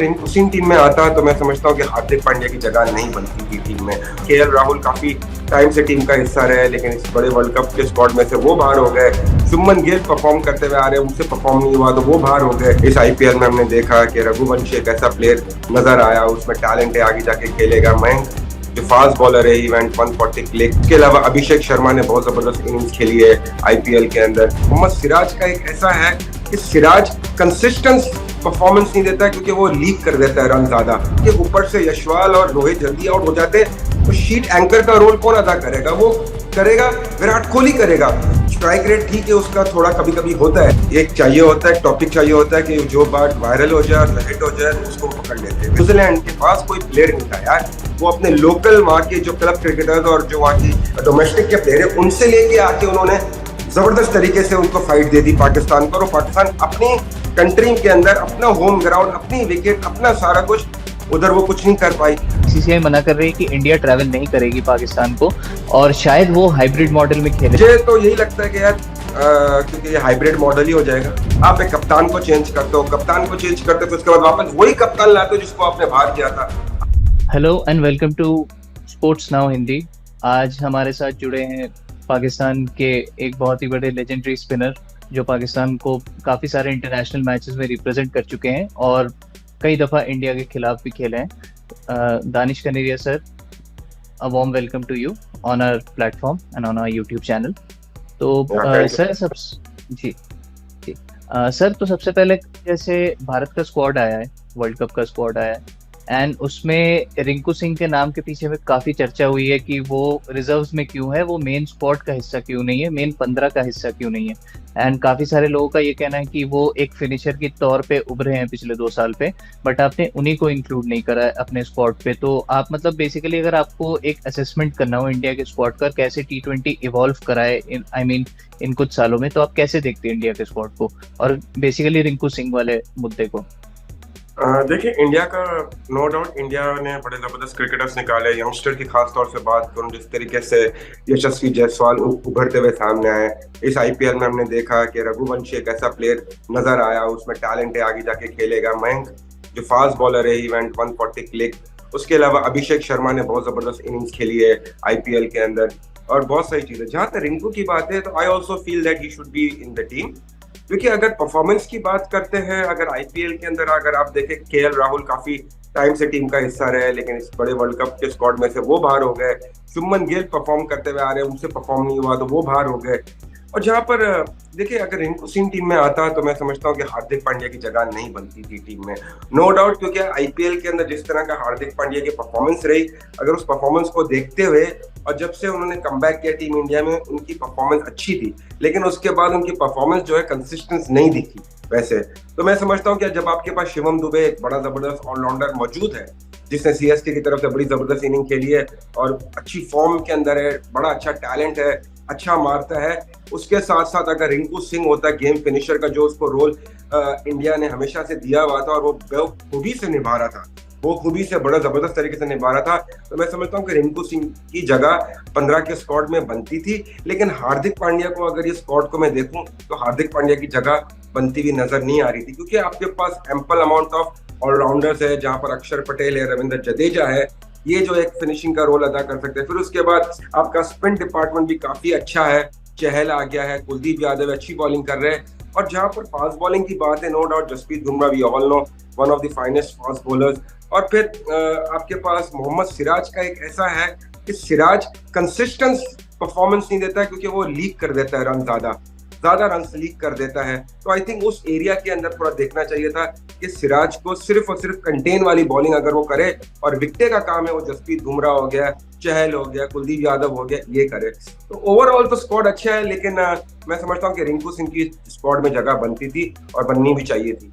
Rinku Singh team में आता तो मैं समझता हूँ कि हार्दिक पांड्या की जगह नहीं बनती थी टीम में। केएल राहुल काफी टाइम से टीम का हिस्सा रहे, लेकिन इस बड़े वर्ल्ड कप के स्क्वाड में से वो बाहर हो गए। शुभमन गिल परफॉर्म करते हुए आ रहे हैं, उनसे परफॉर्म नहीं हुआ तो वो बाहर हो गए। इस आईपीएल में हमने देखा कि रघुवंशी एक ऐसा प्लेयर नजर आया, उसमें टैलेंट है, आगे जाके खेलेगा। मयंक जो फास्ट बॉलर है, इवेंट 140 क्लिक। इसके अलावा अभिषेक शर्मा ने बहुत जबरदस्त इनिंग्स खेली है आईपीएल के अंदर। मोहम्मद सिराज का एक ऐसा है कि सिराज कंसिस्टेंट परफॉर्मेंस नहीं देता है, क्योंकि वो लीक कर देता है रन ज्यादा के ऊपर से। यशवाल और रोहित जल्दी आउट हो जाते हैं, तो शीट एंकर का रोल कौन अदा करेगा? वो करेगा विराट कोहली करेगा। स्ट्राइक रेट ठीक है उसका, थोड़ा कभी कभी होता है। एक चाहिए होता है, टॉपिक चाहिए होता है कि जो बात वायरल हो जाए, हिट हो जाए, उसको पकड़ लेते हैं। न्यूजीलैंड के पास कोई प्लेयर नहीं था यार, वो अपने लोकल वहाँ के जो क्लब क्रिकेटर्स और जो वहाँ की डोमेस्टिक के प्लेयर है उनसे लेके आके उन्होंने जबरदस्त तरीके से उनको फाइट दे दी पाकिस्तान को। और पाकिस्तान अपनी कंट्री के अंदर अपना होम ग्राउंड, अपनी विकेट, अपना सारा कुछ, उधर वो कुछ नहीं कर पाई। बीसीसीआई मना कर रही है कि इंडिया ट्रैवल नहीं करेगी पाकिस्तान को, और शायद वो हाइब्रिड मॉडल में खेले। मुझे तो यही लगता है कि यार क्योंकि ये हाइब्रिड मॉडल ही हो जाएगा। आप एक कप्तान को चेंज करते हो, कप्तान को चेंज करते हो, उसके बाद वापस वही कप्तान लाते हो जिसको आपने बाहर किया था। Hello and welcome to Sports Now Hindi. आज हमारे साथ जुड़े हैं पाकिस्तान के एक बहुत ही बड़े लेजेंडरी स्पिनर, जो पाकिस्तान को काफ़ी सारे इंटरनेशनल मैचेस में रिप्रेजेंट कर चुके हैं और कई दफ़ा इंडिया के खिलाफ भी खेले हैं। Danish Kaneria sir, a warm welcome to you on our platform and on our YouTube channel. तो सर सर तो सबसे पहले, जैसे भारत का स्क्वाड आया है, वर्ल्ड कप का स्क्वाड आया है, एंड उसमें रिंकू सिंह के नाम के पीछे में काफ़ी चर्चा हुई है कि वो रिजर्व्स में क्यों है, वो मेन स्क्वाड का हिस्सा क्यों नहीं है, मेन 15 का हिस्सा क्यों नहीं है। एंड काफ़ी सारे लोगों का ये कहना है कि वो एक फिनिशर के तौर पे उभरे हैं पिछले 2 साल पे, बट आपने उन्हीं को इंक्लूड नहीं करा है अपने स्क्वाड पे। तो आप मतलब बेसिकली अगर आपको एक असेसमेंट करना हो इंडिया के स्क्वाड का, कैसे T20 इवॉल्व करा है इन कुछ सालों में, तो आप कैसे देखते हैं इंडिया के स्क्वाड को और बेसिकली रिंकू सिंह वाले मुद्दे को? देखिए, इंडिया का नो डाउट इंडिया ने बड़े जबरदस्त क्रिकेटर्स निकाले। यंगस्टर की खास तौर से बात करूं, जिस तरीके से यशस्वी जायसवाल उभरते हुए सामने आए इस आईपीएल में, हमने देखा कि रघुवंशी एक ऐसा प्लेयर नजर आया, उसमें टैलेंट है, आगे जाके खेलेगा। मयंक जो फास्ट बॉलर है, इवेंट 140 क्लिक। उसके अलावा अभिषेक शर्मा ने बहुत जबरदस्त इनिंग्स खेली है आईपीएल के अंदर, और बहुत सारी चीजें। जहां तक रिंकू की बात है, तो I also feel that he should be in the team, क्योंकि अगर परफॉर्मेंस की बात करते हैं, अगर आईपीएल के अंदर अगर आप देखें, केएल राहुल काफी टाइम से टीम का हिस्सा रहे, लेकिन इस बड़े वर्ल्ड कप के स्क्वाड में से वो बाहर हो गए। शुभमन गिल परफॉर्म करते हुए आ रहे हैं, उनसे परफॉर्म नहीं हुआ तो वो बाहर हो गए। और जहां पर देखिए, अगर रिंकू सिंह टीम में आता तो मैं समझता हूँ कि हार्दिक पांड्या की जगह नहीं बनती थी टीम में, नो डाउट। क्योंकि आईपीएल के अंदर जिस तरह का हार्दिक पांड्या की परफॉर्मेंस रही, अगर उस परफॉर्मेंस को देखते हुए, और जब से उन्होंने कमबैक किया टीम इंडिया में, उनकी परफॉर्मेंस अच्छी थी, लेकिन उसके बाद उनकी परफॉर्मेंस जो है कंसिस्टेंस नहीं दिखी वैसे। तो मैं समझता हूँ कि जब आपके पास शिवम दुबे एक बड़ा जबरदस्त ऑलराउंडर मौजूद है, जिसने सीएसके की तरफ से बड़ी जबरदस्त इनिंग खेली है और अच्छी फॉर्म के अंदर है, बड़ा अच्छा टैलेंट है, अच्छा मारता है, उसके साथ साथ अगर रिंकू सिंह होता गेम फिनिशर का, जो उसको रोल इंडिया ने हमेशा से दिया हुआ था और वो खूबी से निभा रहा था, वो खूबी से बड़ा जबरदस्त तरीके से निभा रहा था, तो मैं समझता हूँ कि रिंकू सिंह की जगह 15 के स्क्वाड में बनती थी। लेकिन हार्दिक पांड्या को अगर ये स्क्वाड को मैं देखूं, तो हार्दिक पांड्या की जगह बनती हुई नजर नहीं आ रही थी, क्योंकि आपके पास एम्पल अमाउंट ऑफ ऑलराउंडर्स है, जहां पर अक्षर पटेल है, रविंद्र जडेजा है, ये जो एक फिनिशिंग का रोल अदा कर सकते हैं। फिर उसके बाद आपका स्पिन डिपार्टमेंट भी काफी अच्छा है, चहल आ गया है, कुलदीप यादव अच्छी बॉलिंग कर रहे हैं। और जहां पर फास्ट बॉलिंग की बात है, no doubt Jasprit Bumrah, we all know, one of the finest fast bowlers. और फिर आपके पास मोहम्मद सिराज का एक ऐसा है कि सिराज कंसिस्टेंट परफॉर्मेंस नहीं देता है, क्योंकि वो लीक कर देता है रन, ज्यादा रन लीक कर देता है। तो आई थिंक उस एरिया के अंदर थोड़ा देखना चाहिए था कि सिराज को सिर्फ और सिर्फ कंटेन वाली बॉलिंग अगर वो करे, और विकटे का काम है वो जसप्रीत बुमराह हो गया, चहल हो गया, कुलदीप यादव हो गया, ये करे। तो ओवरऑल तो स्क्वाड अच्छा है, लेकिन मैं समझता हूँ कि रिंकू सिंह की स्क्वाड में जगह बनती थी और बननी भी चाहिए थी।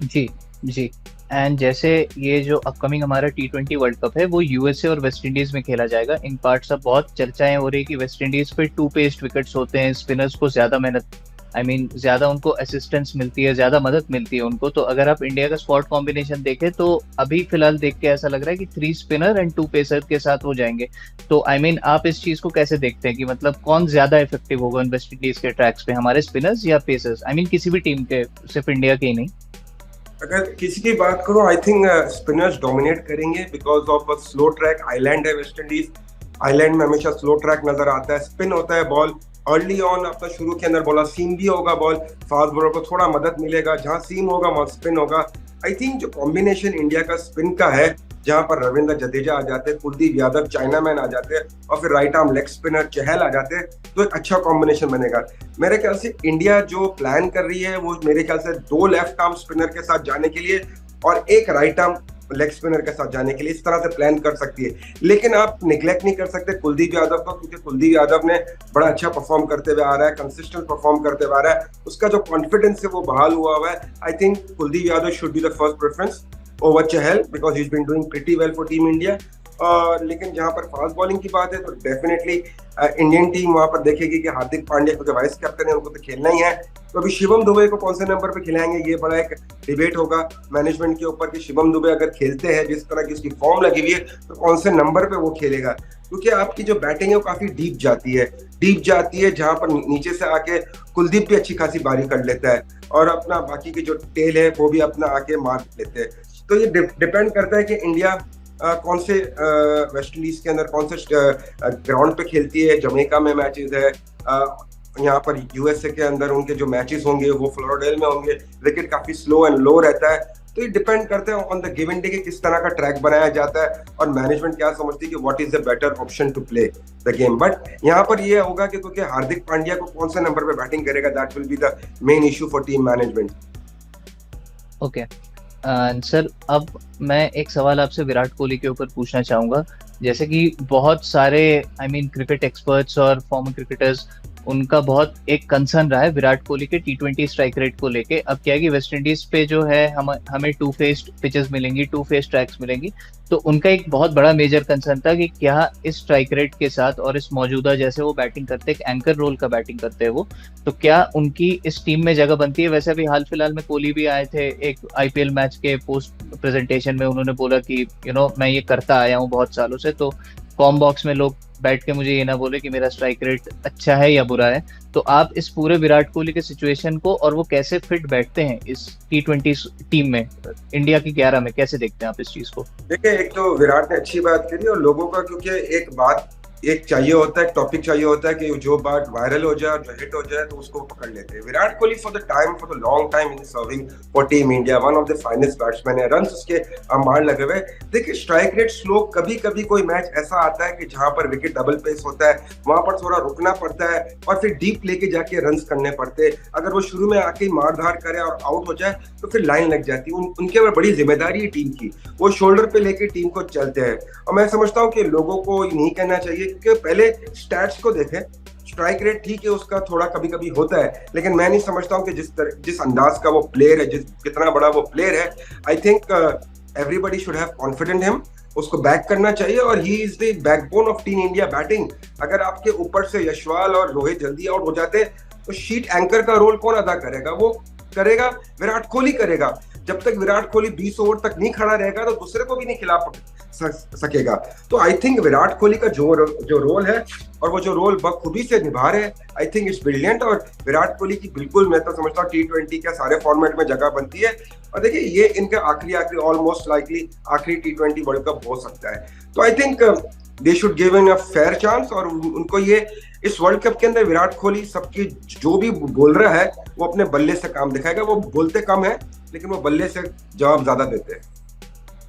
जी जी। एंड जैसे ये जो अपकमिंग हमारा T20 वर्ल्ड कप है, वो यूएसए और वेस्ट इंडीज में खेला जाएगा। इन पार्ट्स अब बहुत चर्चाएं हो रही है कि वेस्ट इंडीज पे 2 पेस्ड विकेट्स होते हैं, स्पिनर्स को ज्यादा मेहनत, ज्यादा उनको असिस्टेंस मिलती है, ज्यादा मदद मिलती है उनको। तो अगर आप इंडिया का स्क्वाड कॉम्बिनेशन देखें, तो अभी फिलहाल देख के ऐसा लग रहा है कि 3 स्पिनर एंड 2 पेसर के साथ हो जाएंगे। तो आप इस चीज को कैसे देखते हैं कि मतलब कौन ज्यादा इफेक्टिव होगा वेस्ट इंडीज के ट्रैक्स पे, हमारे स्पिनर्स या पेसर्स? किसी भी टीम के, सिर्फ इंडिया के ही नहीं। अगर किसी की बात करो, आई थिंक स्पिनर्स डोमिनेट करेंगे because of slow track island है वेस्ट इंडीज। आइलैंड में हमेशा स्लो ट्रैक नजर आता है, स्पिन होता है बॉल अर्ली ऑन, अपना शुरू के अंदर बोला सीम भी होगा बॉल, फास्ट बॉलर को थोड़ा मदद मिलेगा, जहां सीम होगा वहां स्पिन होगा। आई थिंक जो कॉम्बिनेशन इंडिया का स्पिन का है, जहां पर रविंद्र जडेजा आ जाते हैं, कुलदीप यादव चाइनामैन आ जाते हैं, और फिर राइट आर्म लेग स्पिनर चहल आ जाते हैं, तो एक अच्छा कॉम्बिनेशन बनेगा। मेरे ख्याल से इंडिया जो प्लान कर रही है वो मेरे ख्याल से 2 लेफ्ट आर्म स्पिनर के साथ जाने के लिए और 1 राइट आर्म लेग स्पिनर के साथ जाने के लिए, इस तरह से प्लान कर सकती है। लेकिन आप निग्लेक्ट नहीं कर सकते कुलदीप यादव को, क्योंकि कुलदीप यादव ने बड़ा अच्छा परफॉर्म करते हुए आ रहा है, कंसिस्टेंट परफॉर्म करते हुए आ रहा है, उसका जो कॉन्फिडेंस है वो बहाल हुआ है। I think Kuldeep Yadav should be the first preference over Chahal because he is been doing pretty well for team India. लेकिन जहां पर फास्ट बॉलिंग की बात है तो डेफिनेटली इंडियन टीम वहां पर देखेगी कि हार्दिक पांड्या को जो वाइस कैप्टन है उनको तो खेलना ही है, तो अभी शिवम दुबे को कौन से नंबर पे खिलाएंगे, ये बड़ा एक डिबेट होगा मैनेजमेंट के ऊपर कि शिवम दुबे अगर खेलते हैं जिस तरह की उसकी फॉर्म लगी हुई है तो कौन से नंबर पे वो खेलेगा, क्योंकि आपकी जो बैटिंग है वो काफी डीप जाती है जहां पर नीचे से आके कुलदीप भी अच्छी खासी बारी कर लेता है और अपना बाकी की जो टेल है वो भी अपना आके मार लेते हैं। तो ये डिपेंड करता है कि इंडिया कौन से वेस्ट इंडीज के अंदर कौन से ग्राउंड पे खेलती है। जमैका में मैचेस है, यहाँ पर यूएसए के अंदर उनके जो मैचेस होंगे वो फ्लोरिडेल में होंगे, विकेट काफी स्लो एंड लो रहता है। तो ये डिपेंड करता है ऑन द गिवन डे कि किस तरह का ट्रैक बनाया जाता है और मैनेजमेंट क्या समझती है कि what is the better option to play the game. But यहाँ पर ये होगा कि क्योंकि हार्दिक पांड्या को कौन से नंबर पे बैटिंग करेगा, that will be the main issue for team management. Okay sir, अब मैं एक सवाल आपसे विराट कोहली के ऊपर पूछना चाहूंगा। जैसे कि बहुत सारे क्रिकेट एक्सपर्ट्स और फॉर्मर क्रिकेटर्स, उनका बहुत एक कंसर्न रहा है विराट कोहली के T20 स्ट्राइक रेट को लेके। अब क्या है कि वेस्ट इंडीज पे जो है हमें 2 फेस्ड पिचेस मिलेंगी, 2 फेस्ड ट्रैक्स मिलेंगी, तो उनका एक बहुत बड़ा मेजर कंसर्न था कि क्या इस स्ट्राइक रेट के साथ और इस मौजूदा जैसे वो बैटिंग करते हैं, एक एंकर रोल का बैटिंग करते हैं वो, तो क्या उनकी इस टीम में जगह बनती है। वैसे अभी हाल फिलहाल में कोहली भी आए थे एक IPL मैच के पोस्ट प्रेजेंटेशन में, उन्होंने बोला कि मैं ये करता आया हूँ बहुत सालों से, तो कॉम बॉक्स में लोग बैठ के मुझे ये ना बोले कि मेरा स्ट्राइक रेट अच्छा है या बुरा है। तो आप इस पूरे विराट कोहली के सिचुएशन को और वो कैसे फिट बैठते हैं इस T20 टीम में, इंडिया की 11 में, कैसे देखते हैं आप इस चीज को? देखिए, एक तो विराट ने अच्छी बात करी और लोगों का क्योंकि एक चाहिए होता है, एक टॉपिक चाहिए होता है कि जो बात वायरल हो जाए, जो हिट हो जाए तो उसको पकड़ लेते हैं। Virat Kohli for the long time in serving for team India, one of the finest batsman है, रन उसके अंबार लगे हुए। देखिए, स्ट्राइक रेट स्लो, कभी कभी कोई मैच ऐसा आता है कि जहां पर विकेट डबल पेस होता है, वहां पर थोड़ा रुकना पड़ता है और फिर डीप लेके जाके रन करने पड़ते हैं। अगर वो शुरू में आके मार धार करे और आउट हो जाए तो फिर लाइन लग जाती है। उनके ऊपर बड़ी जिम्मेदारी है टीम की, वो शोल्डर पे लेके टीम को चलते हैं। और मैं समझता हूँ कि लोगों को नहीं कहना चाहिए, क्योंकि पहले स्टैट्स को देखें, स्ट्राइक रेट ठीक है उसका थोड़ा कभी कभी होता है, लेकिन मैं नहीं समझता हूं कि जिस अंदाज का वो प्लेयर है, कितना बड़ा वो प्लेयर है, I think everybody should have confident him, उसको बैक करना चाहिए और he is the backbone of team India batting. अगर आपके ऊपर से यशवाल और रोहित जल्दी आउट हो जाते तो शीट एंकर का रोल कौन अदा करेगा? वो करेगा विराट कोहली करेगा। जब तक विराट कोहली 20 ओवर तक नहीं खड़ा रहेगा तो दूसरे को भी नहीं खिला सकेगा। तो आई थिंक विराट कोहली का जो रोल है और वो जो रोल बखूबी से निभा रहे हैं, आई थिंक इट्स ब्रिलियंट। और विराट कोहली की बिल्कुल मैं तो समझता हूँ T20 के सारे फॉर्मेट में जगह बनती है। और देखिए, ये इनका आखिरी ऑलमोस्ट लाइकली आखिरी T20 वर्ल्ड कप हो सकता है। तो I think they should give in a fair chance. और उनको ये इस वर्ल्ड कप के अंदर विराट कोहली सबकी जो भी बोल रहा है वो अपने बल्ले से काम दिखाएगा। वो बोलते कम है लेकिन वो बल्ले से जवाब ज्यादा देते हैं।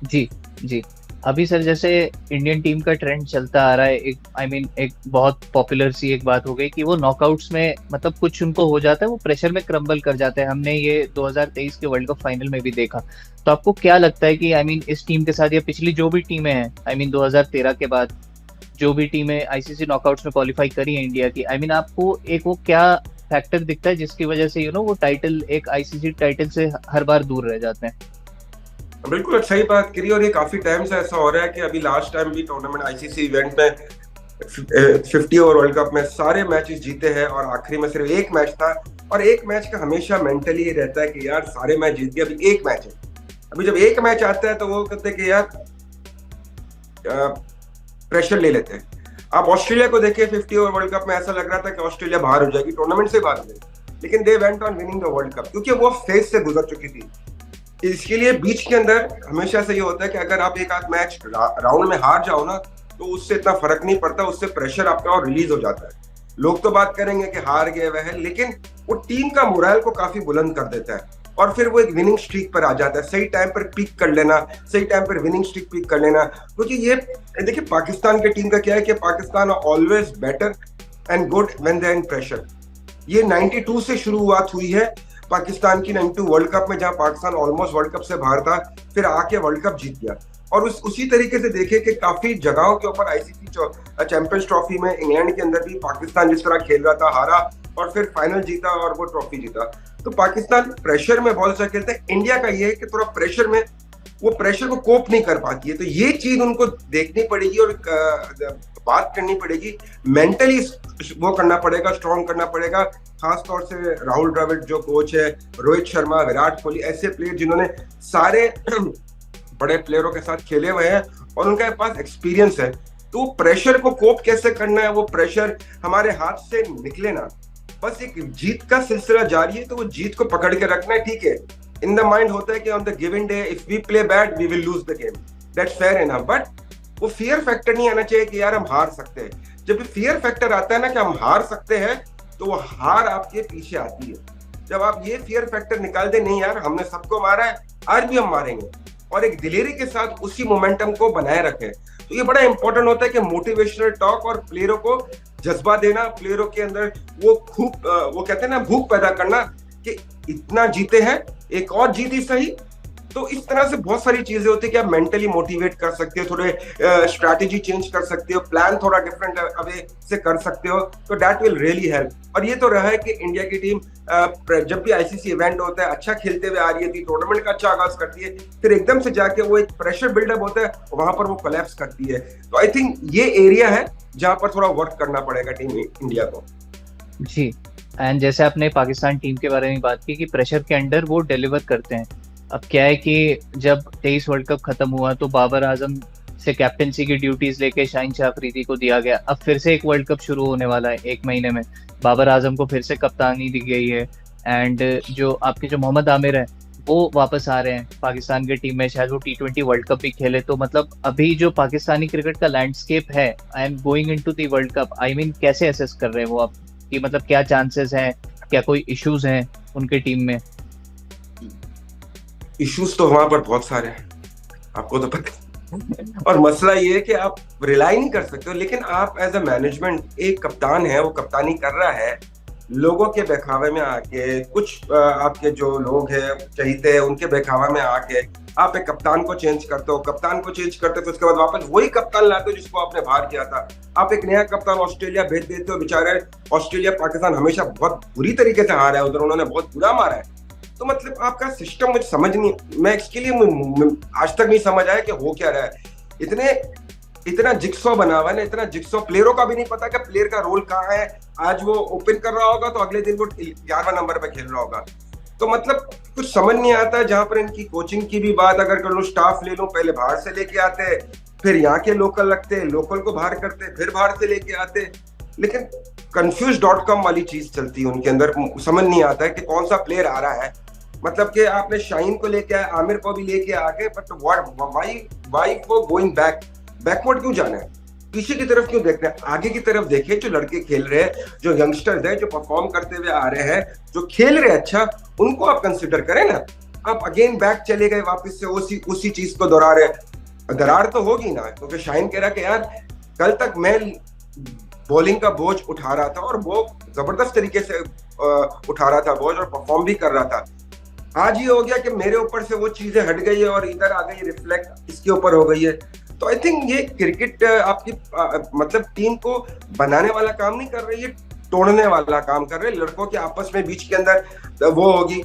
जी जी। अभी सर, जैसे इंडियन टीम का ट्रेंड चलता आ रहा है, एक बहुत पॉपुलर सी एक बात हो गई कि वो नॉकआउट्स में मतलब कुछ उनको हो जाता है, वो प्रेशर में क्रम्बल कर जाते हैं। हमने ये 2023 के वर्ल्ड कप फाइनल में भी देखा। तो आपको क्या लगता है कि इस टीम के साथ या पिछली जो भी टीमें हैं 2013 के बाद जो भी टीमें ICC नॉकआउट्स में क्वालिफाई करी है इंडिया की, आपको एक वो क्या फैक्टर दिखता है जिसकी वजह से वो टाइटल, एक ICC टाइटल से हर बार दूर रह जाते हैं? बिल्कुल सही बात करी। और ये काफी टाइम से ऐसा हो रहा है कि अभी लास्ट टाइम भी टूर्नामेंट ICC इवेंट में 50 ओवर वर्ल्ड कप में सारे मैचेस जीते हैं और आखिरी में सिर्फ एक मैच था। और एक मैच का हमेशा मेंटली ये रहता है कि यार सारे मैच जीत गए, अभी एक मैच है। अभी जब एक मैच आता है तो वो कहते हैं कि यार प्रेशर ले लेते हैं। आप ऑस्ट्रेलिया को देखिए, 50 ओवर वर्ल्ड कप में ऐसा लग रहा था कि ऑस्ट्रेलिया बाहर हो जाएगी, टूर्नामेंट से बाहर हो जाएगी, लेकिन they went on winning the world cup क्योंकि वो फेज से गुजर चुकी थी। इसके लिए बीच के अंदर हमेशा से ये होता है कि अगर आप एक आध मैच राउंड में हार जाओ ना, तो उससे इतना फर्क नहीं पड़ता, उससे प्रेशर आपका और रिलीज हो जाता है। लोग तो बात करेंगे कि हार गए वह है, लेकिन वो टीम का मोरल को काफी बुलंद कर देता है, और फिर वो एक विनिंग स्ट्रीक पर आ जाता है। सही टाइम पर पिक कर लेना, सही टाइम पर विनिंग स्ट्रीक पिक कर लेना। क्योंकि ये देखिए पाकिस्तान की टीम का क्या है कि Pakistan always better and good when they are in pressure. ये 92 से शुरुआत हुई है पाकिस्तान की, 92 वर्ल्ड कप में, जहां पाकिस्तान ऑलमोस्ट वर्ल्ड कप से बाहर था, फिर आके वर्ल्ड कप जीत गया। और उसी तरीके से देखे कि काफी जगहों के ऊपर आईसीसी चैंपियंस ट्रॉफी में इंग्लैंड के अंदर भी पाकिस्तान जिस तरह खेल रहा था, हारा और फिर फाइनल जीता और वो ट्रॉफी जीता। तो पाकिस्तान प्रेशर में बहुत अच्छा खेलता है। इंडिया का ये है कि थोड़ा प्रेशर में वो प्रेशर को कोप नहीं कर पाती है, तो ये चीज उनको देखनी पड़ेगी और बात करनी पड़ेगी। मेंटली वो करना पड़ेगा, स्ट्रॉन्ग करना पड़ेगा, खास तौर से राहुल द्रविड़ जो कोच है, रोहित शर्मा, विराट कोहली, ऐसे प्लेयर जिन्होंने सारे बड़े प्लेयरों के साथ खेले हुए हैं और उनके पास एक्सपीरियंस है। तो प्रेशर को कोप कैसे करना है, वो प्रेशर हमारे हाथ से निकले ना, बस एक जीत का सिलसिला जारी है, तो वो जीत को पकड़ के रखना है। ठीक है, इन द माइंड होता है कि on the given day if we play bad we will lose the game, that's fair enough, but वो फियर फैक्टर नहीं आना चाहिए कि यार हम हार सकते हैं। जब फियर फैक्टर आता है ना कि हम हार सकते हैं, तो वो हार आपके पीछे आती है। जब आप ये फियर फैक्टर निकाल दे, नहीं यार हमने सबको मारा है, आज भी हम मारेंगे, और एक दिलेरी के साथ उसी मोमेंटम को बनाए रखें, तो ये बड़ा इंपॉर्टेंट होता है कि मोटिवेशनल टॉक और प्लेयरों को जज्बा देना, प्लेयरों के अंदर वो खूब वो कहते हैं ना भूख पैदा करना कि इतना जीते हैं, एक और जीत ही सही। तो इस तरह से बहुत सारी चीजें होती है कि आप मेंटली मोटिवेट कर सकते हो, थोड़े स्ट्रैटेजी चेंज कर सकते हो, प्लान थोड़ा डिफरेंट अवे से कर सकते हो, तो दैट विल रियली हेल्प। और ये तो रहा है कि इंडिया की टीम जब भी आईसीसी इवेंट होता है अच्छा खेलते हुए आ रही थी, टूर्नामेंट का अच्छा आगाज करती है, फिर एकदम से जाके वो एक प्रेशर बिल्डअप होता है, वहां पर वो कोलैप्स करती है। तो आई थिंक ये एरिया है जहां पर थोड़ा वर्क करना पड़ेगा टीम इंडिया को। जी। एंड जैसे आपने पाकिस्तान टीम के बारे में बात की कि प्रेशर के अंडर वो डिलीवर करते हैं। अब क्या है कि जब 23 वर्ल्ड कप खत्म हुआ तो बाबर आजम से कैप्टेंसी की ड्यूटीज लेके शाहीन शाह अफरीदी को दिया गया। अब फिर से एक वर्ल्ड कप शुरू होने वाला है 1 महीने में, बाबर आजम को फिर से कप्तानी दी गई है। एंड जो आपके जो मोहम्मद आमिर है वो वापस आ रहे हैं पाकिस्तान की टीम में, शायद वो T20 वर्ल्ड कप भी खेले। तो मतलब अभी जो पाकिस्तानी क्रिकेट का लैंडस्केप है and going into the world cup, I mean कैसे असेस कर रहे हैं वो आप कि मतलब क्या चांसेस हैं, क्या कोई इश्यूज हैं उनके टीम में? इश्यूज तो वहां पर बहुत सारे हैं, आपको तो पता है। और मसला ये है कि आप रिलाई नहीं कर सकते हो, लेकिन आप एज अ मैनेजमेंट, एक कप्तान है वो कप्तानी कर रहा है, लोगों के बहकावे में आके, कुछ आपके जो लोग हैं चाहते हैं उनके बहकावा में आके आप एक कप्तान को चेंज करते हो, कप्तान को चेंज करते हो, उसके बाद वापस वही कप्तान लाते हो जिसको आपने बाहर किया था। आप एक नया कप्तान ऑस्ट्रेलिया भेज देते हो, बेचारे ऑस्ट्रेलिया पाकिस्तान हमेशा बहुत बुरी तरीके से हारा है, उधर उन्होंने बहुत बुरा मारा है। तो मतलब आपका सिस्टम मुझे समझ नहीं, मैं इसके लिए आज तक नहीं समझ आया कि हो क्या रहा है। इतना जिक्सॉ बना हुआ है ना, इतना जिक्सॉ, प्लेयरों का भी नहीं पता कि प्लेयर का रोल कहाँ है। आज वो ओपन कर रहा होगा तो अगले दिन वो 11वां नंबर पे खेल रहा होगा। तो मतलब कुछ समझ नहीं आता है। जहां पर इनकी कोचिंग की भी बात अगर कर लो, स्टाफ ले लो, पहले बाहर से लेके आते, फिर यहाँ के लोकल रखते, लोकल को बाहर करते, फिर बाहर से लेके आते, लेकिन confused.com वाली चीज चलती है उनके अंदर। समझ नहीं आता है कि कौन सा प्लेयर आ रहा है। मतलब कि आपने शाहीन को लेके आए, आमिर को भी लेके आगे, but why for going backward क्यों जाना है? पीछे की तरफ क्यों देखना है? आगे की तरफ देखिए, जो लड़के खेल रहे हैं, जो यंगस्टर्स हैं, जो परफॉर्म करते हुए आ रहे हैं, जो खेल रहे हैं अच्छा, उनको आप कंसिडर करें ना। आप अगेन बैक चले गए, वापस से उसी चीज को दोहरा रहे। दरार तो होगी ना, क्योंकि शाहीन कह रहा कि यार कल तक मैं बॉलिंग का बोझ उठा रहा था और वो जबरदस्त तरीके से उठा रहा था बोझ और परफॉर्म भी कर रहा था। आज ये हो गया कि मेरे ऊपर से वो चीजें हट गई है और इधर आ गई, रिफ्लेक्ट इसके ऊपर हो गई है। तो आई थिंक ये क्रिकेट आपकी मतलब टीम को बनाने वाला काम नहीं कर रही है, तोड़ने वाला काम कर रहे हैं। लड़कों के आपस में बीच के अंदर वो होगी,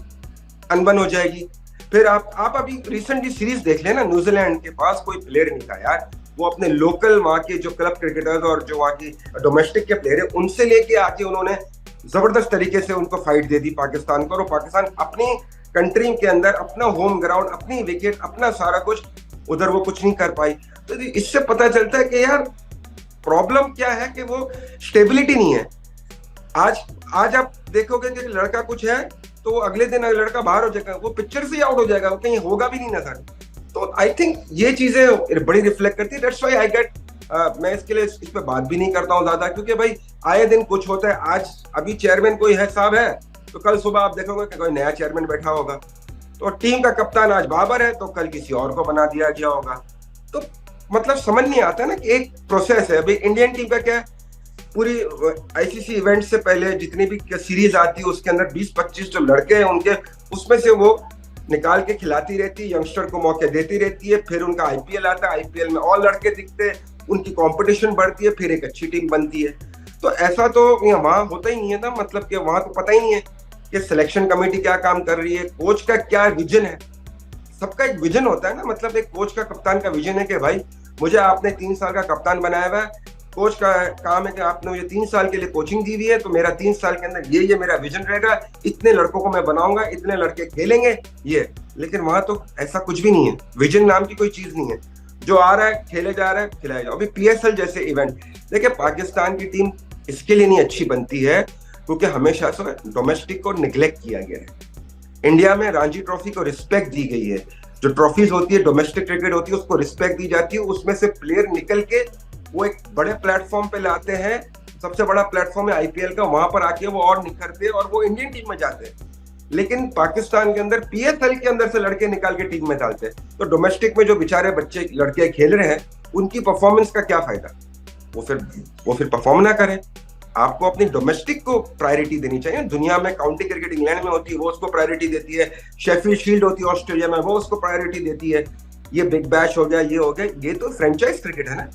अनबन हो जाएगी। फिर आप अभी रिसेंटली सीरीज देख लेना, न्यूजीलैंड के पास कोई प्लेयर नहीं था यार। वो अपने लोकल वहाँ के जो क्लब क्रिकेटर्स और जो वहाँ की डोमेस्टिक के प्लेयर है उनसे लेके आके उन्होंने जबरदस्त तरीके से उनको फाइट दे दी पाकिस्तान को। और पाकिस्तान अपनी कंट्री के अंदर, अपना होम ग्राउंड, अपनी विकेट, अपना सारा कुछ, उधर वो कुछ नहीं कर पाई। तो इससे पता चलता है कि यार प्रॉब्लम क्या है कि वो स्टेबिलिटी नहीं है। आज आप देखोगे कि लड़का कुछ है, तो वो अगले दिन लड़का बाहर हो जाएगा, वो पिक्चर से ही आउट हो जाएगा, वो कहीं होगा भी नहीं नजर। तो आई थिंक ये चीजें बड़ी रिफ्लेक्ट करती है। दैट्स व्हाई आई गेट, मैं इसके लिए इस पे बात भी नहीं करता हूँ ज्यादा, क्योंकि भाई आए दिन कुछ होता है। आज अभी चेयरमैन कोई है साहब है, तो कल सुबह आप देखोगे कि कोई नया चेयरमैन बैठा होगा। तो टीम का कप्तान आज बाबर है, तो कल किसी और को बना दिया गया होगा। तो मतलब समझ नहीं आता ना कि एक प्रोसेस है। अभी इंडियन टीम का क्या है, पूरी आईसीसी इवेंट से पहले जितनी भी सीरीज आती है उसके अंदर 20-25 जो लड़के हैं उनके, उसमें से वो निकाल के खिलाती रहती है, यंगस्टर को मौके देती रहती है। फिर उनका आईपीएल आता है, आईपीएल में और लड़के दिखते हैं, उनकी कंपटीशन बढ़ती है, फिर एक अच्छी टीम बनती है। तो ऐसा तो वहां होता ही नहीं है ना, मतलब कि वहां तो पता ही नहीं है कि सिलेक्शन कमेटी क्या काम कर रही है, कोच का क्या विजन है। सबका एक विजन होता है ना, मतलब एक कोच का, कप्तान का विजन है कि भाई मुझे आपने 3 साल का कप्तान बनाया हुआ है। कोच का काम है कि आपने मुझे 3 साल के लिए कोचिंग दी हुई है, तो मेरा 3 साल के अंदर ये मेरा विजन रहेगा, इतने लड़कों को मैं बनाऊंगा, इतने लड़के खेलेंगे ये। लेकिन वहां तो ऐसा कुछ भी नहीं है, विजन नाम की कोई चीज नहीं है। जो आ रहा है खेले जा रहा है, खिलाया जाओ। अभी पीएसएल जैसे इवेंट देखिए, पाकिस्तान की टीम इसके लिए नहीं अच्छी बनती है क्योंकि हमेशा से डोमेस्टिक को निग्लेक्ट किया गया है। इंडिया में रणजी ट्रॉफी को रिस्पेक्ट दी गई है। जो ट्रॉफीज होती है, डोमेस्टिक क्रिकेट होती है, उसको रिस्पेक्ट दी जाती है। उसमें से प्लेयर निकल के वो एक बड़े प्लेटफॉर्म पे लाते हैं। सबसे बड़ा प्लेटफॉर्म है आईपीएल का, वहां पर आके वो और निखरते हैं और वो इंडियन टीम में जाते हैं। लेकिन पाकिस्तान के अंदर पीएसएल के अंदर से लड़के निकाल के टीम में डालते हैं। तो डोमेस्टिक में जो बेचारे बच्चे लड़के खेल रहे हैं, उनकी परफॉर्मेंस का क्या फायदा? वो फिर परफॉर्म ना करें। आपको अपनी डोमेस्टिक को प्रायोरिटी देनी चाहिए। दुनिया में काउंटी क्रिकेट इंग्लैंड में होती है, वो उसको प्रायोरिटी देती है। शेफील्ड शील्ड होती है ऑस्ट्रेलिया में, वो उसको प्रायोरिटी देती है। ये बिग बैश हो गया, ये हो गया, ये तो फ्रेंचाइज क्रिकेट है ना,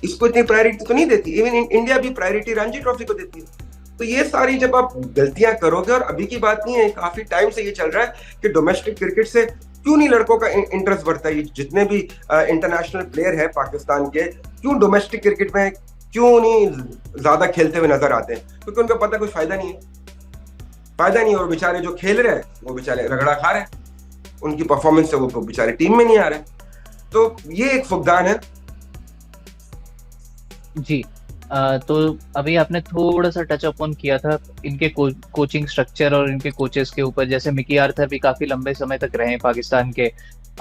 इसको इतनी प्रायोरिटी तो नहीं देती। इवन इंडिया भी प्रायोरिटी रणजी ट्रॉफी को देती है। तो ये सारी जब आप गलतियां करोगे, और अभी की बात नहीं है, काफी टाइम से ये चल रहा है कि डोमेस्टिक क्रिकेट से क्यों नहीं लड़कों का इंटरेस्ट बढ़ता है। जितने भी इंटरनेशनल प्लेयर है पाकिस्तान के, क्यों डोमेस्टिक क्रिकेट में क्यों नहीं ज्यादा खेलते हुए नजर आते हैं? क्योंकि उनको पता कोई फायदा नहीं है, फायदा नहीं है। और बेचारे जो खेल रहे हैं वो बेचारे रगड़ा खा रहे हैं, उनकी परफॉर्मेंस से वो बेचारे टीम में नहीं आ रहे। तो ये एक फुकदान है जी। तो अभी आपने थोड़ा सा टच अपॉन किया था इनके कोचिंग स्ट्रक्चर और इनके कोचेस के ऊपर। जैसे मिकी आर्थर भी काफी लंबे समय तक रहे हैं पाकिस्तान के।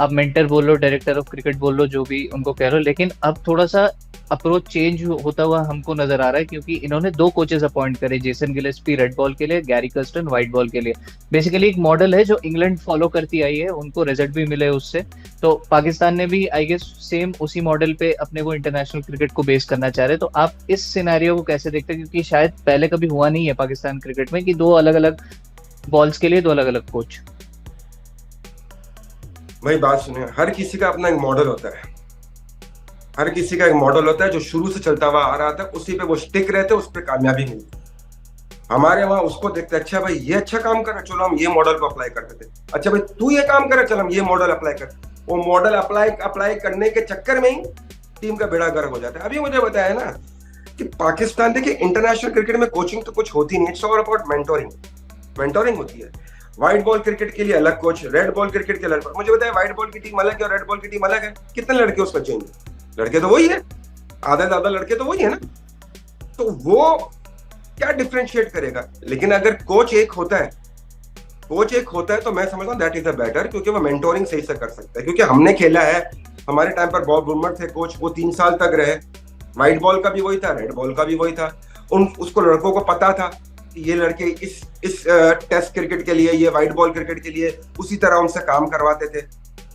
आप मेंटर बोल लो, डायरेक्टर ऑफ क्रिकेट बोल लो, जो भी उनको कह रहे हो, लेकिन अब थोड़ा सा अप्रोच चेंज होता हुआ हमको नजर आ रहा है, क्योंकि इन्होंने 2 कोचेस अपॉइंट करे, जेसन गिलेस्पी रेड बॉल के लिए, गैरी कर्स्टन व्हाइट बॉल के लिए। बेसिकली एक मॉडल है जो इंग्लैंड फॉलो करती आई है, उनको रिजल्ट भी मिले उससे। तो पाकिस्तान ने भी आई गेस सेम उसी मॉडल पे अपने वो इंटरनेशनल क्रिकेट को बेस करना चाह रहे हैं। तो आप इस सिनेरियो को कैसे देखते हैं, क्योंकि शायद पहले कभी हुआ नहीं है पाकिस्तान क्रिकेट में कि 2 अलग अलग बॉल्स के लिए 2 अलग अलग कोच। वही बात सुनिए, हर किसी का अपना एक मॉडल होता है। हर किसी का एक मॉडल होता है जो शुरू से चलता हुआ आ रहा था, उसी पे वो स्टिक रहते, उस पर कामयाबी मिलती। हमारे वहां उसको देखते, अच्छा भाई ये अच्छा काम कर रहा है, चलो हम ये मॉडल को अप्लाई करते थे। अच्छा भाई तू ये काम कर रहा है, चलो हम ये मॉडल अप्लाई कर। वो मॉडल अप्लाई करने के चक्कर में ही टीम का बेड़ा गर्क हो जाता है। अभी मुझे बताया ना कि पाकिस्तान, देखिए इंटरनेशनल क्रिकेट में कोचिंग तो कुछ होती नहीं, इट्स ऑल अबाउट मेंटोरिंग होती है। व्हाइट बॉल क्रिकेट के लिए अलग कोच, रेड बॉल क्रिकेट के अलग। मुझे बताया व्हाइट बॉल की टीम अलग है और रेड बॉल की टीम अलग है। कितने लड़के उसमें चेंज? लड़के तो वही है, आधा ज्यादा लड़के तो वही है ना। तो वो क्या डिफरेंशिएट करेगा? लेकिन अगर कोच एक होता है तो मैं समझता हूँ दैट इज अ बेटर, क्योंकि वो मेंटोरिंग सही से कर सकता है। क्योंकि हमने खेला है, हमारे टाइम पर बॉब वुडवर्ड थे कोच, वो 3 साल तक रहे। व्हाइट बॉल का भी वही था, रेड बॉल का भी वही था। उसको लड़कों को पता था कि ये लड़के इस टेस्ट क्रिकेट के लिए, ये व्हाइट बॉल क्रिकेट के लिए, उसी तरह उनसे काम करवाते थे,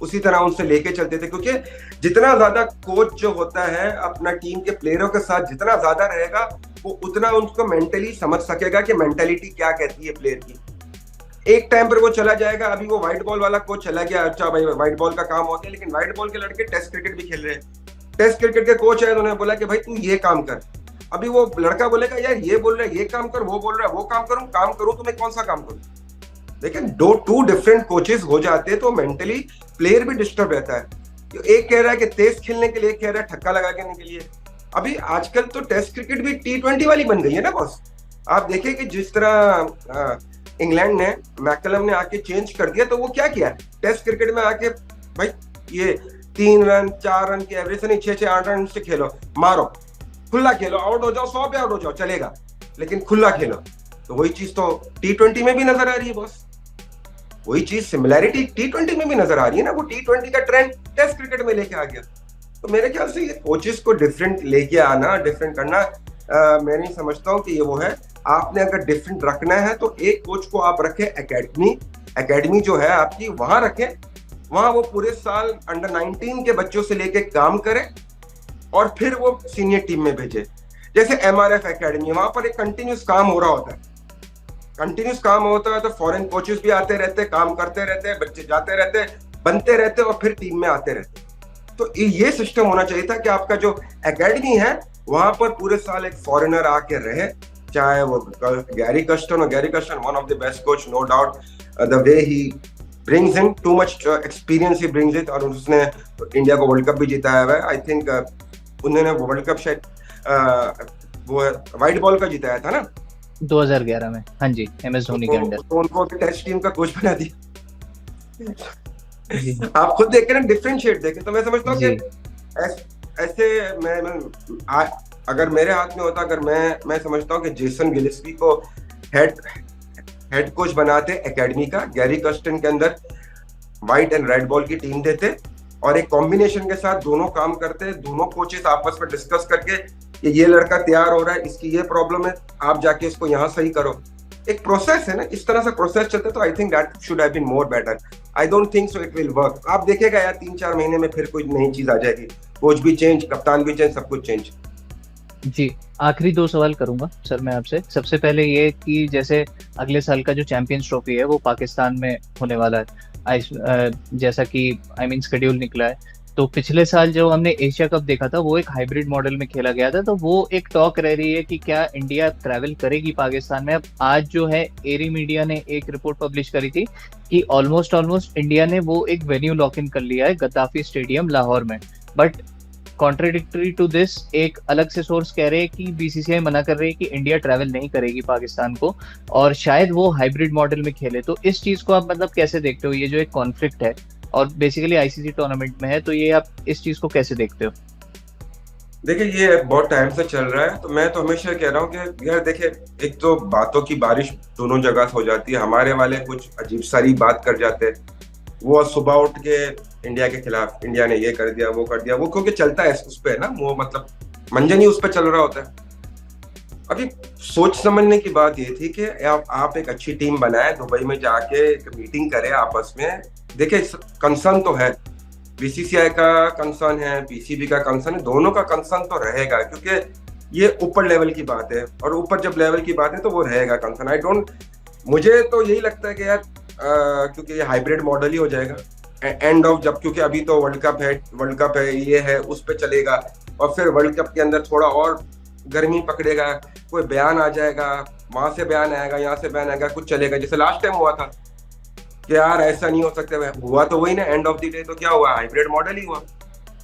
उसी तरह उनसे लेके चलते थे। क्योंकि जितना ज्यादा कोच जो होता है अपना टीम के प्लेयरों के साथ जितना ज्यादा रहेगा, वो उतना उनको मेंटली समझ सकेगा कि मेंटालिटी क्या कहती है प्लेयर की। एक टाइम पर वो चला जाएगा। अभी वो व्हाइट बॉल वाला कोच चला गया, अच्छा भाई व्हाइट बॉल का काम हो गया, लेकिन व्हाइट बॉल के लड़के टेस्ट क्रिकेट भी खेल रहे हैं। टेस्ट क्रिकेट के कोच है, उन्होंने बोला कि भाई तू ये काम कर। अभी वो लड़का बोलेगा यार ये बोल रहा है ये काम कर, वो बोल रहा है वो काम करूं तो मैं कौन सा काम करूं? लेकिन 2 डिफरेंट कोचेस हो जाते हैं तो मेंटली प्लेयर भी डिस्टर्ब रहता है। एक कह रहा है कि तेज खेलने के लिए, एक कह रहा है ठक्का लगाने के लिए। अभी आजकल तो टेस्ट क्रिकेट भी T20 वाली बन गई है ना बॉस। आप देखिए कि जिस तरह इंग्लैंड ने, मैकलम ने आके चेंज कर दिया, तो वो क्या किया टेस्ट क्रिकेट में आके, भाई ये 3 रन 4 रन की एवरेज से नहीं, 6-8 रन से खेलो, मारो, खुला खेलो, आउट हो जाओ 100 पे आउट हो जाओ चलेगा, लेकिन खुला खेलो। तो वही चीज तो T20 में भी नजर आ रही है बॉस। वही चीज सिमिलैरिटी T20 में भी नजर आ रही है ना, वो T20 का ट्रेंड टेस्ट क्रिकेट में लेके आ गया। तो मेरे ख्याल से ये कोचेस को डिफरेंट लेके आना, डिफरेंट करना, मैं नहीं समझता हूँ कि ये वो है। आपने अगर डिफरेंट रखना है तो एक कोच को आप रखें एकेडमी, एकेडमी जो है आपकी वहां रखें, वहां वो पूरे साल अंडर 19 के बच्चों से लेके काम करे और फिर वो सीनियर टीम में भेजे। जैसे MRF एकेडमी, वहां पर एक कंटिन्यूस काम हो रहा होता है, कंटिन्यूस काम होता है, तो फॉरेन कोचेस भी आते रहते हैं, काम करते रहते हैं, बच्चे जाते रहते हैं, बनते रहते हैं और फिर टीम में आते रहते हैं। तो ये सिस्टम होना चाहिए था कि आपका जो एकेडमी है वहां पर पूरे साल एक फॉरेनर आके रहे, चाहे वो गैरी कर्स्टन, और Gary Kirsten one of the best coach no doubt, the way he brings in too much experience he brings it, और उसने इंडिया को वर्ल्ड कप भी जिताया हुआ है। आई थिंक उन्होंने वर्ल्ड कप शायद वो व्हाइट बॉल का जिताया था ना 2011 में, हाँ जी, MS धोनी के अंडर। तो उनको टेस्ट टीम का कोच बना दिया। जी आप खुद देखें ना, डिफरेंशिएट देखें। तो मैं समझता हूँ जी कि ऐसे अगर मेरे हाथ में होता, अगर मैं समझता हूँ कि जेसन गिलिस्पी को हेड कोच बनाते एकेडमी का, गैरी कर्स्टन के अंदर व्हाइट एंड रेड बॉल की टीम देते और एक कॉम्बिनेशन के साथ दोनों काम करते, दोनों कोचेस आपस में डिस्कस करके कि ये लड़का तैयार हो रहा है, इसकी ये प्रॉब्लम है, आप जाके इसको यहाँ सही करो। एक प्रोसेस है ना, इस तरह से प्रोसेस चलता है, तो I think that should have been more better. I don't think so it will work. आप देखेगा यार 3-4 महीने में फिर कोई नई चीज आ जाएगी, कोच भी चेंज, कप्तान भी चेंज, सब कुछ चेंज। जी। आखिरी 2 सवाल करूंगा सर मैं आपसे। सबसे पहले ये कि जैसे अगले साल का जो चैंपियंस ट्रॉफी है वो पाकिस्तान में होने वाला है, जैसा कि शेड्यूल निकला है, तो पिछले साल जो हमने एशिया कप देखा था वो एक हाइब्रिड मॉडल में खेला गया था, तो वो एक टॉक रह रही है कि क्या इंडिया ट्रैवल करेगी पाकिस्तान में। अब आज जो है एरी मीडिया ने एक रिपोर्ट पब्लिश करी थी कि ऑलमोस्ट इंडिया ने वो एक वेन्यू लॉक इन कर लिया है, गद्दाफी स्टेडियम लाहौर में। बट कॉन्ट्राडिक्टरी टू दिस, एक अलग से सोर्स कह रहे हैं कि BCCI मना कर रही है कि इंडिया ट्रैवल नहीं करेगी पाकिस्तान को, और शायद वो हाइब्रिड मॉडल में खेले। तो इस चीज को आप मतलब कैसे देखते हो, ये जो एक कॉन्फ्लिक्ट है और बेसिकली ICC टूर्नामेंट में है, तो ये आप इस चीज को कैसे देखते हो? देखिए ये बहुत टाइम से चल रहा है, तो मैं तो हमेशा कह रहा हूँ कि यार देखिए, एक तो बातों की बारिश दोनों जगह हो जाती है। हमारे वाले कुछ अजीब सारी बात कर जाते हैं, वो सुबह उठ के इंडिया के खिलाफ, इंडिया ने ये कर दिया वो कर दिया, वो क्योंकि चलता है उस पे ना, वो मतलब मंजन ही उस पे चल रहा होता है। अभी सोच समझने की बात ये थी कि आप एक अच्छी टीम बनाए, दुबई में जाके एक मीटिंग करें आपस में। देखिए कंसर्न तो है, BCCI का कंसर्न है, PCB का कंसर्न है, दोनों का कंसर्न तो रहेगा, क्योंकि ये ऊपर लेवल की बात है, और ऊपर जब लेवल की बात है तो वो रहेगा कंसर्न। मुझे तो यही लगता है कि यार क्योंकि ये हाइब्रिड मॉडल ही हो जाएगा एंड ऑफ जब, क्योंकि अभी तो वर्ल्ड कप है ये है, उस पर चलेगा, और फिर वर्ल्ड कप के अंदर थोड़ा और गर्मी पकड़ेगा, कोई बयान आ जाएगा, वहां से बयान आएगा, यहाँ से बयान आएगा, कुछ चलेगा। जैसे लास्ट टाइम हुआ था कि यार ऐसा नहीं हो सकता, हुआ तो वही ना, एंड ऑफ द डे तो क्या हुआ, हाइब्रिड मॉडल ही हुआ।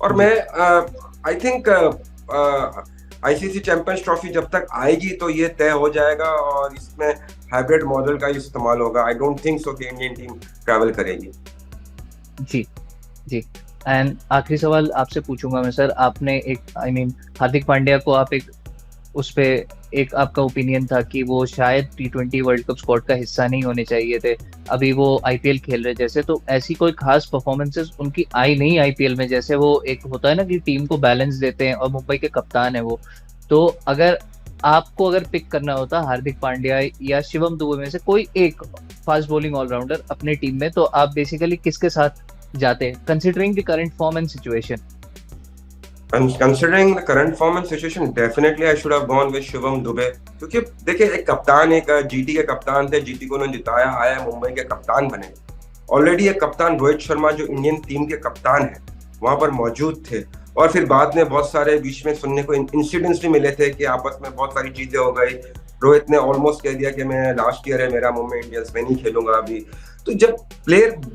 और मैं I think ICC champions trophy जब तक आएगी तो ये तय हो जाएगा और इसमें हाइब्रिड मॉडल का इस्तेमाल होगा। आई डोंट थिंक सो कि इंडियन टीम ट्रैवल करेगी। जी जी। एंड आखिरी सवाल आपसे पूछूंगा मैं सर, आपने एक हार्दिक पांड्या को आप एक उस पे एक आपका ओपिनियन था कि वो शायद T20 वर्ल्ड कप स्क्वाड का हिस्सा नहीं होने चाहिए थे, अभी वो IPL खेल रहे जैसे, तो ऐसी कोई खास परफॉर्मेंसेस उनकी आई नहीं IPL में, जैसे वो एक होता है ना कि टीम को बैलेंस देते हैं और मुंबई के कप्तान है वो। तो अगर आपको पिक करना होता हार्दिक पांड्या या शिवम दुबे में से कोई एक फास्ट बॉलिंग ऑलराउंडर अपने टीम में, तो आप बेसिकली किसके साथ जाते हैं considering the current form and situation? Considering the current form and situation, definitely I should have gone with Shivam Dubey, क्योंकि देखिए एक कप्तान, एक GT के कप्तान थे, GT को उन्होंने जिताया, आया मुंबई के कप्तान बने। ऑलरेडी एक कप्तान रोहित शर्मा जो इंडियन टीम के कप्तान है वहां पर मौजूद थे, और फिर बाद में बहुत सारे बीच में सुनने को इंसिडेंट्स भी मिले थे कि आपस में बहुत सारी चीजें हो गई। रोहित ने ऑलमोस्ट कह दिया कि मैं लास्ट ईयर है मेरा, मुंबई इंडियंस में नहीं खेलूंगा अभी। तो जब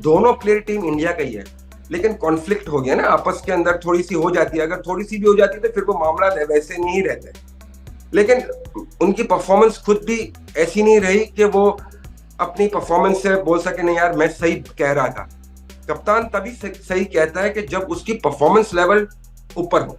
दोनों प्लेयर टीम इंडिया का ही है, लेकिन कॉन्फ्लिक्ट हो गया ना आपस के अंदर, थोड़ी सी हो जाती है, अगर थोड़ी सी भी हो जाती है तो फिर वो मामला वैसे नहीं रहते। लेकिन उनकी परफॉर्मेंस खुद भी ऐसी नहीं रही कि वो अपनी परफॉर्मेंस से बोल सके नहीं यार मैं सही कह रहा था। कप्तान तभी सही कहता है कि जब उसकी परफॉर्मेंस लेवल ऊपर हो,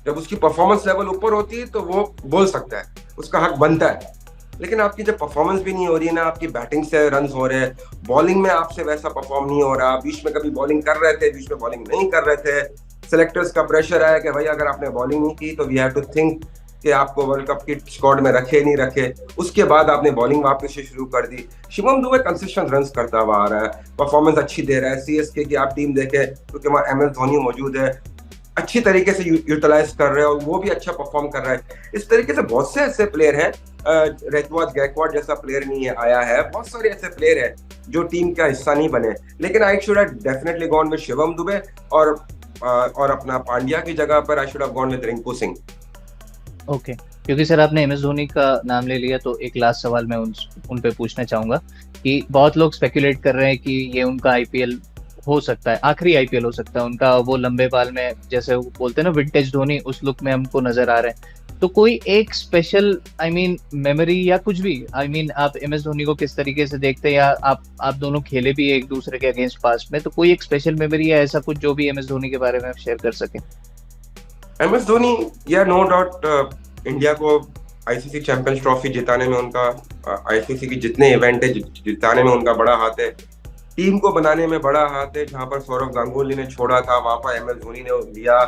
जब उसकी परफॉर्मेंस लेवल ऊपर होती है तो वो बोल सकता है, उसका हक बनता है। लेकिन आपकी जब परफॉर्मेंस भी नहीं हो रही है ना, आपकी बैटिंग से रन हो रहे हैं, बॉलिंग में आपसे वैसा परफॉर्म नहीं हो रहा, बीच में कभी बॉलिंग कर रहे थे, बीच में बॉलिंग नहीं कर रहे थे, सेलेक्टर्स का प्रेशर आया कि भाई अगर आपने बॉलिंग नहीं की तो वी हैव टू थिंक कि आपको वर्ल्ड कप की स्क्वाड में रखे नहीं रखे। उसके बाद आपने बॉलिंग वापस से शुरू कर दी। शिवम दुबे कंसिस्टेंट रन करता हुआ आ रहा है, परफॉर्मेंस अच्छी दे रहा है। सीएसके की आप टीम देखें क्योंकि वहाँ एम एस धोनी मौजूद है, अच्छी तरीके से यूटिलाइज कर रहे हैं और वो भी अच्छा परफॉर्म कर रहा है। इस तरीके से बहुत से ऐसे प्लेयर हैं, ऋतुराज गायकवाड जैसा प्लेयर नहीं है आया है, बहुत सारे ऐसे प्लेयर हैं जो टीम का हिस्सा नहीं बने। लेकिन I should have definitely gone with Shivam Dubey और अपना पांड्या की जगह पर I should have gone with Rinku Singh. Okay, क्योंकि सर आपने एम एस धोनी का नाम ले लिया तो एक लास्ट सवाल मैं उन पे पूछना चाहूंगा कि बहुत लोग स्पेकुलेट कर रहे हैं कि ये उनका आईपीएल हो सकता है, आखिरी आईपीएल हो सकता है उनका। वो लंबे बाल में, जैसे वो बोलते हैं ना विंटेज धोनी, उस लुक में हमको नजर आ रहे हैं। तो कोई एक स्पेशल मेमोरी या कुछ भी, आप एम एस धोनी को किस तरीके से देखते हैं, या आप दोनों खेले भी एक दूसरे के अगेंस्ट पास्ट में, तो कोई एक स्पेशल मेमोरी या ऐसा कुछ जो भी एम एस धोनी के बारे में आप शेयर कर सके? एम एस धोनी, या नो डाउट, इंडिया को आईसीसी चैंपियंस ट्रॉफी जिताने में उनका, आईसीसी की जितने इवेंट है जिताने में उनका बड़ा हाथ है, टीम को बनाने में बड़ा हाथ है। जहां पर सौरव गांगुली ने छोड़ा था वहां पर एम एस धोनी ने लिया,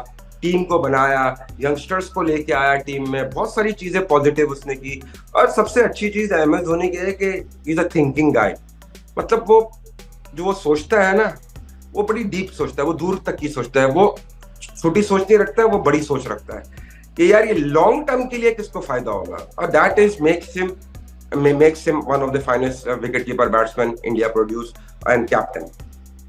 टीम को बनाया, यंगस्टर्स को लेके आया टीम में, बहुत सारी चीजें पॉजिटिव उसने की। और सबसे अच्छी चीज एम एस धोनी की है कि इज अ थिंकिंग गाय। मतलब वो जो वो सोचता है ना, वो बड़ी डीप सोचता है, वो दूर तक की सोचता है, वो छोटी सोच नहीं रखता है, वो बड़ी सोच रखता है कि यार ये लॉन्ग टर्म के लिए किसको फायदा होगा। और that is makes him one of the finest wicket keeper batsmen India produced and captain,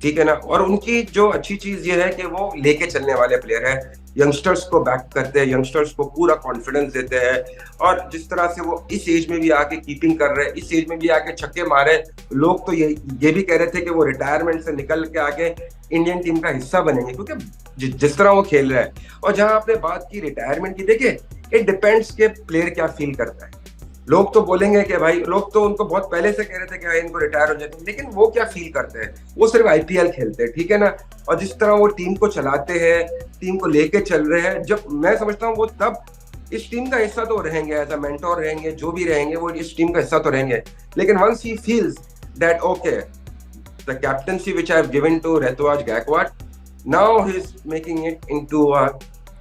ठीक है ना। और उनकी जो अच्छी चीज ये है कि वो लेके चलने वाले प्लेयर है, यंगस्टर्स को बैक करते हैं, यंगस्टर्स को पूरा कॉन्फिडेंस देते हैं। और जिस तरह से वो इस एज में भी आके कीपिंग कर रहे हैं, इस एज में भी आके छक्के मारे, लोग तो ये भी कह रहे थे कि वो रिटायरमेंट से निकल के आके इंडियन टीम का हिस्सा बनेंगे, क्योंकि जिस तरह वो खेल रहा है। और जहां आपने बात की रिटायरमेंट की, देखिए इट डिपेंड्स के प्लेयर क्या फील करता है। लोग तो बोलेंगे कि भाई, लोग तो उनको बहुत पहले से कह रहे थे कि भाई इनको रिटायर हो जाते हैं, लेकिन वो क्या फील करते हैं, वो सिर्फ आईपीएल खेलते हैं, ठीक है ना। और जिस तरह वो टीम को चलाते हैं, टीम को लेके चल रहे हैं, जब मैं समझता हूँ वो तब इस टीम का हिस्सा तो रहेंगे, एज अ मेंटोर रहेंगे, जो भी रहेंगे वो इस टीम का हिस्सा तो रहेंगे। लेकिन once he feels that okay, the captaincy which I have given to Ruturaj Gaikwad, now he is making it into a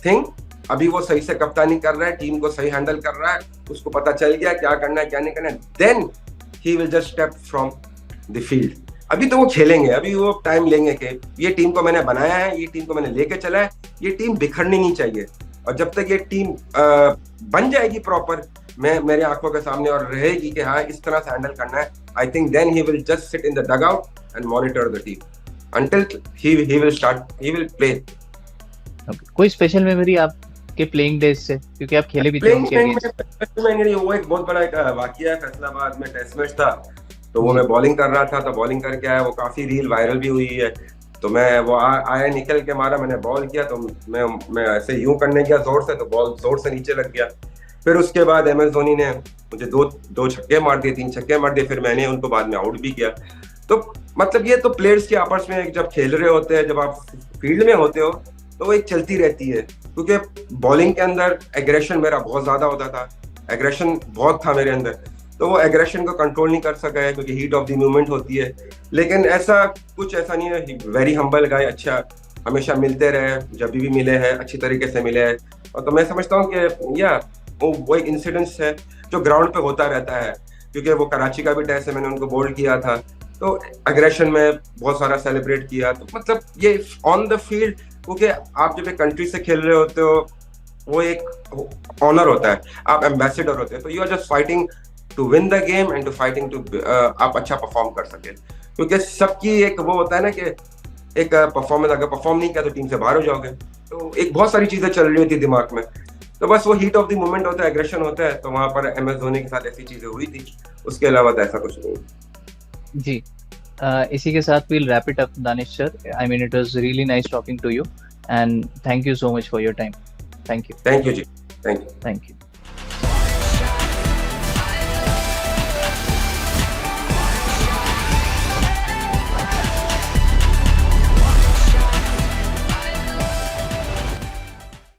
thing. अभी वो सही से कप्तानी कर रहा है, टीम को सही हैंडल कर रहा है, उसको पता चल गया क्या करना है क्या नहीं करना है, then he will just step from the field. अभी तो वो खेलेंगे, अभी वो टाइम लेंगे कि ये टीम को मैंने बनाया है, ये टीम को मैंने लेके चला है, ये टीम बिखरनी नहीं चाहिए। और जब तक ये टीम बन जाएगी प्रॉपर, मेरे आंखों के सामने और रहेगी कि हाँ इस तरह से हैंडल करना है, I think then he will just sit in the dugout and monitor the team until he will play. कोई स्पेशल मेमोरी आप के प्लेइंग डेज से, क्योंकि आप खेले भी थे उनके अगेंस्ट? वो एक बहुत बड़ा एक वाकया है, फैसलाबाद में टेस्ट मैच था, तो वो मैं बॉलिंग कर रहा था, तो बॉलिंग करके आया, वो काफी रील वायरल भी हुई है। तो मैं वो आया, निकल के मारा, मैंने बॉल किया, तो मैं ऐसे यूं करने गया जोर से, तो बॉल जोर से नीचे लग गया। फिर उसके बाद एम एस धोनी ने मुझे दो छक्के मार दिए, 3 छक्के मार दिए, फिर मैंने उनको बाद में आउट भी किया। तो मतलब ये तो प्लेयर्स के आपस में जब खेल रहे होते हैं, जब आप फील्ड में होते हो, तो वो एक चलती रहती है। क्योंकि बॉलिंग के अंदर एग्रेशन मेरा बहुत ज्यादा होता था, एग्रेशन बहुत था मेरे अंदर, तो वो एग्रेशन को कंट्रोल नहीं कर सका है क्योंकि हीट ऑफ द मूवमेंट होती है। लेकिन ऐसा नहीं है, वेरी हम्बल गाय, अच्छा हमेशा मिलते रहे, जब भी मिले हैं अच्छी तरीके से मिले हैं। और तो मैं समझता हूँ कि वो एक इंसिडेंस है जो ग्राउंड पे होता रहता है, क्योंकि वो कराची का भी टेस्ट है, मैंने उनको बोल्ड किया था, तो एग्रेशन में बहुत सारा सेलिब्रेट किया। तो मतलब ये ऑन द फील्ड, क्योंकि आप जब एक कंट्री से खेल रहे होते हो, वो एक ऑनर होता है, आप एम्बेसडर होते हैं, तो you are just fighting to win the game and to fighting to आप अच्छा परफॉर्म कर सके। क्योंकि सबकी एक वो होता है ना कि एक परफॉर्मेंस, अगर परफॉर्म नहीं किया तो टीम से बाहर हो जाओगे, तो एक बहुत सारी चीजें चल रही होती है दिमाग में। तो बस वो हीट ऑफ द मोमेंट होता है, एग्रेशन होता है, तो वहां पर एम एस धोनी के साथ ऐसी चीजें हुई थी, उसके अलावा तो ऐसा कुछ नहीं। जी, इसी के साथ we'll wrap it up, Danish sir. I mean, it was really nice talking to you, and thank you so much for your time. Thank you. Thank you ji, thank you. Thank you.